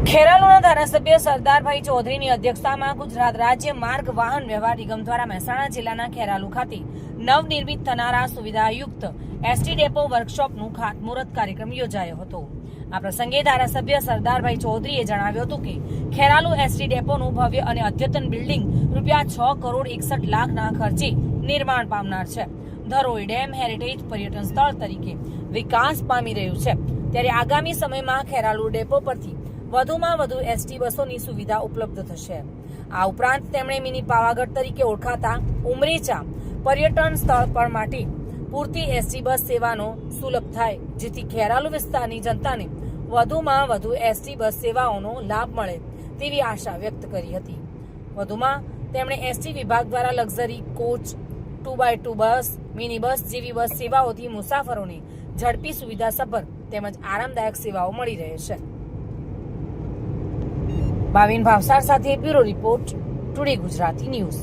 ખેરાલુના ધારાસભ્ય સરદારભાઈ ચૌધરીની અધ્યક્ષતામાં ગુજરાત રાજ્ય માર્ગ વાહન વ્યવહાર નિગમ દ્વારા મહેસાણા જિલ્લાના ખેરાલુ ખાતે નવનિર્મિત થનારા સુવિધાયુક્ત એસટી ડેપો વર્કશોપનું ખાતમુહૂર્ત કાર્યક્રમ યોજાયો હતો. આ પ્રસંગે ધારાસભ્ય સરદારભાઈ ચૌધરીએ જણાવ્યું હતું કે ખેરાલુ એસટી ડેપોનું ભવ્ય અને અદ્યતન બિલ્ડિંગ ₹6,61,00,000ના ખર્ચે નિર્માણ પામનાર છે. ધરોઈ ડેમ હેરિટેજ પર્યટન સ્થળ તરીકે વિકાસ પામી રહ્યું છે, ત્યારે આગામી સમયમાં ખેરાલુ ડેપો પરથી વધુમાં વધુ એસટી બસોની સુવિધા ઉપલબ્ધ થશે. આ ઉપરાંત તેમણે મિની પાવાગઢ તરીકે ઓળખાતા ઉમરેચા પર્યટન સ્થળ પર માટે પૂરતી એસટી બસ સેવાનો સુલભ થાય, જેથી ખેરાલુ વિસ્તારની જનતાને વધુમાં વધુ એસટી બસ સેવાઓનો લાભ મળે તેવી આશા વ્યક્ત કરી હતી. વધુમાં તેમણે એસટી વિભાગ દ્વારા લક્ઝરી કોચ, 2x2 બસ, મિની બસ જેવી બસ સેવાઓથી મુસાફરોને ઝડપી સુવિધાસભર તેમજ આરામદાયક સેવાઓ મળી રહે છે. ભાવિન ભાવસાર સાથે bureau report, today Gujarati news.